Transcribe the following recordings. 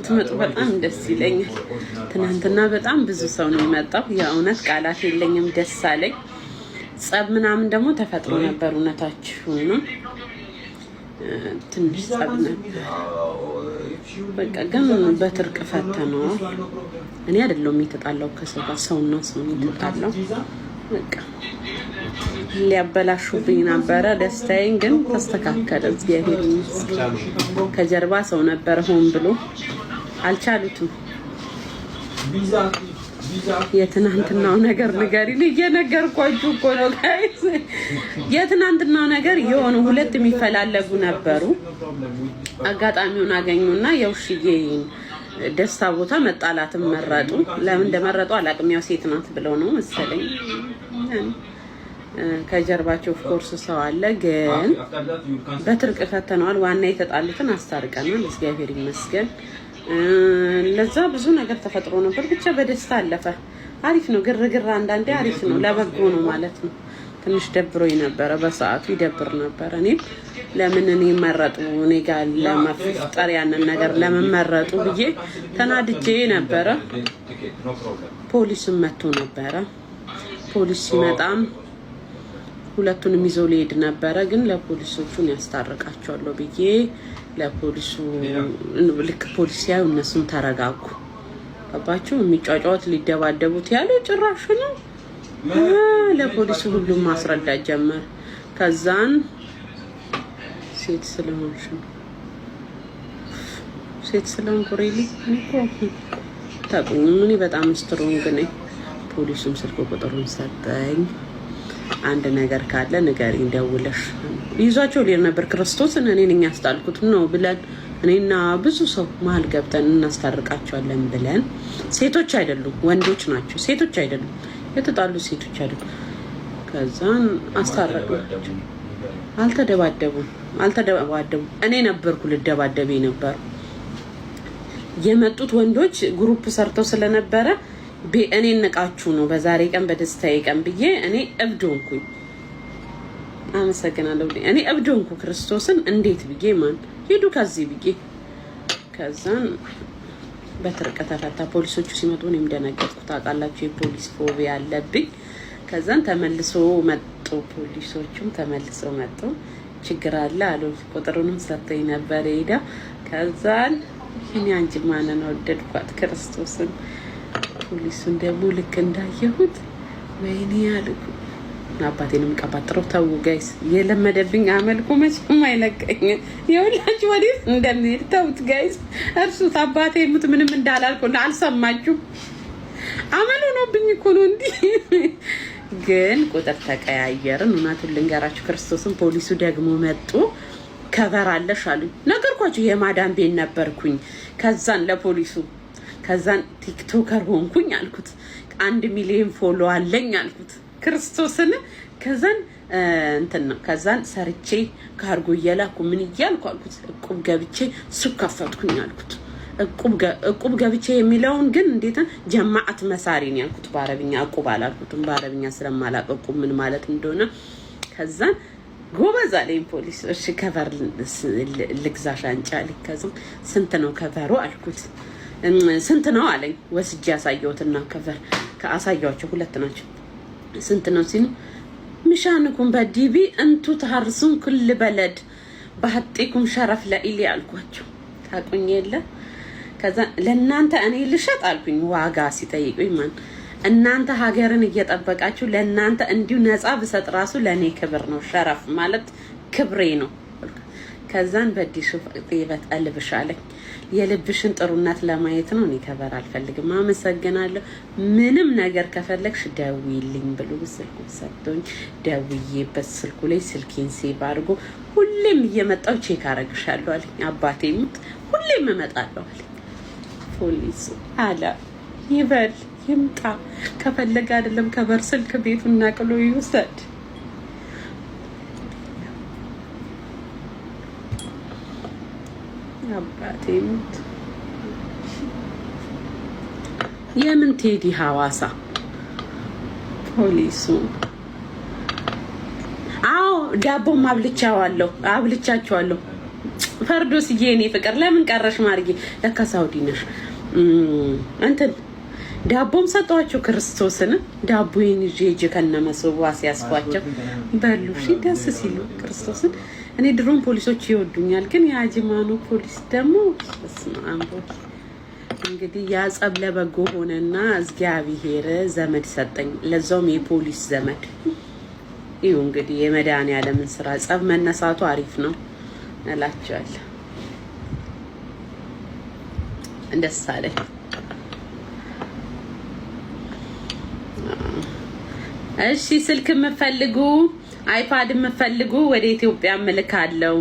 ትመጡ በጣም ደስ ይለኛል። ትናንትና በጣም ብዙ ሰው ነው የመጣው። የእውነት ቃላት የለኝም፣ ደስ አለኝ። ጸብ ምናምን ደግሞ ተፈጥሮ ነበር። እውነታችሁ ነው፣ ትንሽ ጸብ ነበር። በቃ ግን በትርቅ ፈተነዋል። እኔ አይደለሁም የተጣላው ከሰው ጋር፣ ሰውና ሰው የተጣላው። በቃ ሊያበላሹብኝ ነበረ ደስታዬን፣ ግን ተስተካከለ። እግዚአብሔር ይመስገን። ከጀርባ ሰው ነበረ ሆን ብሎ፣ አልቻሉትም። የትናንትናው ነገር ንገሪኝ። እየነገርኳችሁ እኮ ነው ጋይስ። የትናንትናው ነገር የሆኑ ሁለት የሚፈላለጉ ነበሩ። አጋጣሚውን አገኙና የውሽዬ ደስታ ቦታ መጣላትም መረጡ። ለምን እንደመረጡ አላውቅም። ያው ሴት ናት ብለው ነው መሰለኝ። ከጀርባቸው ኦፍ ኮርስ ሰው አለ፣ ግን በትርቅ ፈተነዋል። ዋና የተጣሉትን አስታርቀናል፣ እግዚአብሔር ይመስገን። ለዛ ብዙ ነገር ተፈጥሮ ነበር፣ ብቻ በደስታ አለፈ። አሪፍ ነው ግርግር፣ አንዳንዴ አሪፍ ነው፣ ለበጎ ነው ማለት ነው። ትንሽ ደብሮኝ ነበረ፣ በሰዓቱ ይደብር ነበር። እኔም ለምን እኔ መረጡ እኔ ጋር ለመፍጠር ያንን ነገር ለምን መረጡ ብዬ ተናድጄ ነበረ። ፖሊስም መጥቶ ነበረ። ፖሊስ ሲመጣም ሁለቱንም ይዞ ሊሄድ ነበረ፣ ግን ለፖሊሶቹን ያስታርቃቸዋለሁ ብዬ ለፖሊሱ ልክ ፖሊስ ያዩ እነሱም ተረጋጉ። ገባችሁ? የሚጫጫወት ሊደባደቡት ያለ ጭራሽ ነው። ለፖሊሱ ሁሉም ማስረዳት ጀመር። ከዛን ሴት ስለሆንሽ ነው ሴት ስለሆንኩ ሪሊ እኮ ታቁኝ። እኔ በጣም ስትሮንግ ነኝ። ፖሊሱም ስልክ ቁጥሩን ሰጠኝ። አንድ ነገር ካለ ንገሪኝ ደውለሽ። ይዟቸው ሊር ነበር ክርስቶስን እኔ ነኝ ያስጣልኩት ነው ብለን እኔና ብዙ ሰው መሀል ገብተን እናስታርቃቸዋለን ብለን። ሴቶች አይደሉም ወንዶች ናቸው፣ ሴቶች አይደሉም የተጣሉ ሴቶች አይደሉም። ከዛን አስታረቅናቸው። አልተደባደቡም። እኔ ነበርኩ ልደባደብ ነበር። የመጡት ወንዶች ግሩፕ ሰርተው ስለነበረ እኔ ንቃችሁ ነው በዛሬ ቀን በደስታዬ ቀን ብዬ እኔ እብድ ሆንኩኝ። አመሰግናለሁ። እኔ እብድ ሆንኩ ክርስቶስን እንዴት ብዬ ማን ሄዱ ከዚህ ብዬ። ከዛን በትርቀ ተፈታ። ፖሊሶቹ ሲመጡ እኔም ደነገጥኩ። ታውቃላችሁ የፖሊስ ፎቢያ አለብኝ። ከዛን ተመልሶ መጡ፣ ፖሊሶቹም ተመልሰው መጡ። ችግር አለ አሉ። ቁጥሩንም ሰጥተኝ ነበር ሄዳ። ከዛን እኔ አንቺ ማንን ወደድኳት ክርስቶስን። ፖሊሱን ደግሞ ልክ እንዳየሁት ወይኔ ያልኩ አባቴንም ቀባጥረው ተው ጋይስ። የለመደብኝ አመልኩ መቼም አይለቀኝ። የሁላችሁ ወዲህ እንደምሄድ ተውት ጋይስ። እርሱት አባቴ ሙት ምንም እንዳላልኩ አልሰማችሁ። አመሉ ነውብኝ እኮ ነው እንዴ። ግን ቁጥር ተቀያየርን። እውነቱን ልንገራችሁ ክርስቶስን ፖሊሱ ደግሞ መጡ። ከቨር አለሽ አሉኝ። ነገርኳችሁ የማዳም ቤት ነበርኩኝ። ከዛን ለፖሊሱ ከዛን ቲክቶከር ሆንኩኝ አልኩት። 1 ሚሊዮን ፎሎ አለኝ አልኩት ክርስቶስን። ከዛን እንትን ነው። ከዛን ሰርቼ ካርጎ እየላኩ ምን እያልኩ አልኩት። እቁብ ገብቼ ሱቅ ከፈትኩኝ አልኩት። እቁብ ገብቼ የሚለውን ግን እንዴት ጀማዓት መሳሪ ነው ያልኩት በአረብኛ። እቁብ አላልኩትም በአረብኛ ስለማላውቅ እቁብ ምን ማለት እንደሆነ። ከዛን ጎበዝ አለኝ ፖሊስ። እሺ ከቨር ልግዛሽ አንቺ አለኝ። ከዛን ስንት ነው ከቨሩ አልኩት። ስንት ነው አለኝ። ወስጄ ያሳየሁትና ከቨር ከአሳያቸው ሁለት ናቸው። ስንት ነው ሲሉ ምሻንኩም በዲቢ እንቱ ተሐርሱን ኩል በለድ በሐጤኩም ሸረፍ ለኢሊ አልኳቸው። ታቁኝ የለ። ከዛ ለእናንተ እኔ ልሸጥ አልኩኝ። ዋጋ ሲጠይቁኝ ማን እናንተ ሀገርን እየጠበቃችሁ ለእናንተ እንዲሁ ነፃ ብሰጥ ራሱ ለእኔ ክብር ነው። ሸረፍ ማለት ክብሬ ነው። ከዛን በዲሹ ጥይበት አልብሻለኝ። የልብሽን ጥሩነት ለማየት ነው። እኔ ከበር አልፈልግም። አመሰግናለሁ። ምንም ነገር ከፈለግሽ ደውይልኝ ብሎ ስልኩ ሰጥቶኝ ደውዬበት ስልኩ ላይ ስልኬን ሴቭ አድርጎ ሁሌም እየመጣው ቼክ አረግሻለሁ አለኝ። አባቴ ሙት ሁሌም እመጣለሁ አለኝ። ፖሊስ አለ ይበል ይምጣ። ከፈለገ አይደለም ከበር ስልክ ቤቱን ነቅሎ ይውሰድ። አባቴ ሙት የምን ቴዲ ሐዋሳ ፖሊሱ። አዎ ዳቦ አብልቻቸዋለሁ። ፈርዶስዬ የኔ ፍቅር ለምን ቀረሽ ማርጌ? ለካ ሳውዲ ነሽ። እንትን ዳቦም ሰጧቸው ክርስቶስን ዳቦዬን ይዤ ሂጅ ከነመስዋ ሲያስፏቸው በሉ። እሺ ደስ ሲሉ ክርስቶስን እኔ ድሮም ፖሊሶች ይወዱኛል፣ ግን የአጅማኑ ፖሊስ ደግሞ አንቦ እንግዲህ ያጸብ ለበጎ ሆነና እግዚአብሔር ዘመድ ሰጠኝ፣ ለዛውም የፖሊስ ዘመድ። ይሁ እንግዲህ የመድኃኒዓለምን ስራ ጸብ መነሳቱ አሪፍ ነው እላቸዋለሁ። ደስ አለኝ። እሺ ስልክ የምፈልጉ አይፓድ የምፈልጉ ወደ ኢትዮጵያ እልካለሁ።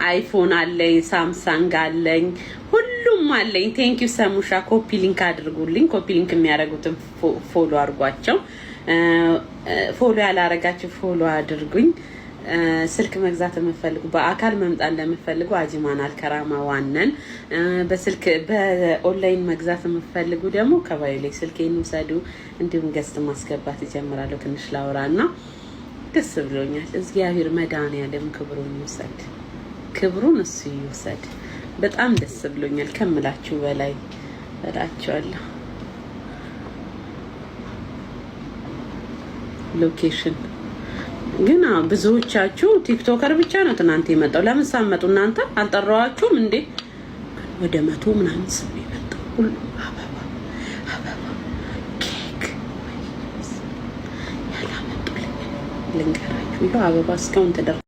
አይፎን አለኝ፣ ሳምሰንግ አለኝ፣ ሁሉም አለኝ። ቴንክ ዩ ሰሙሻ። ኮፒ ሊንክ አድርጉልኝ። ኮፒ ሊንክ የሚያደርጉትን ፎሎ አድርጓቸው። ፎሎ ያላረጋችሁ ፎሎ አድርጉኝ። ስልክ መግዛት የምፈልጉ በአካል መምጣት እንደምፈልጉ አጅማን አልከራማ ዋነን። በስልክ በኦንላይን መግዛት የምፈልጉ ደግሞ ከባዩ ላይ ስልኬን ውሰዱ። እንዲሁም ገዝት ማስገባት እጀምራለሁ። ትንሽ ላውራና ደስ ብሎኛል። እግዚአብሔር መድኃኒዓለም ክብሩን ይውሰድ፣ ክብሩን እሱ ይውሰድ። በጣም ደስ ብሎኛል ከምላችሁ በላይ እላችኋለሁ። ሎኬሽን ግን ብዙዎቻችሁ ቲክቶከር ብቻ ነው ትናንት የመጣው። ለምን ሳመጡ እናንተ አልጠራዋችሁም እንዴ? ወደ 100 ምናምን ሰው የመጣው ሁሉ አበባ ኬክ ያላመጡልኝ ልንገራችሁ። ይኸው አበባ እስካሁን ተደርጎ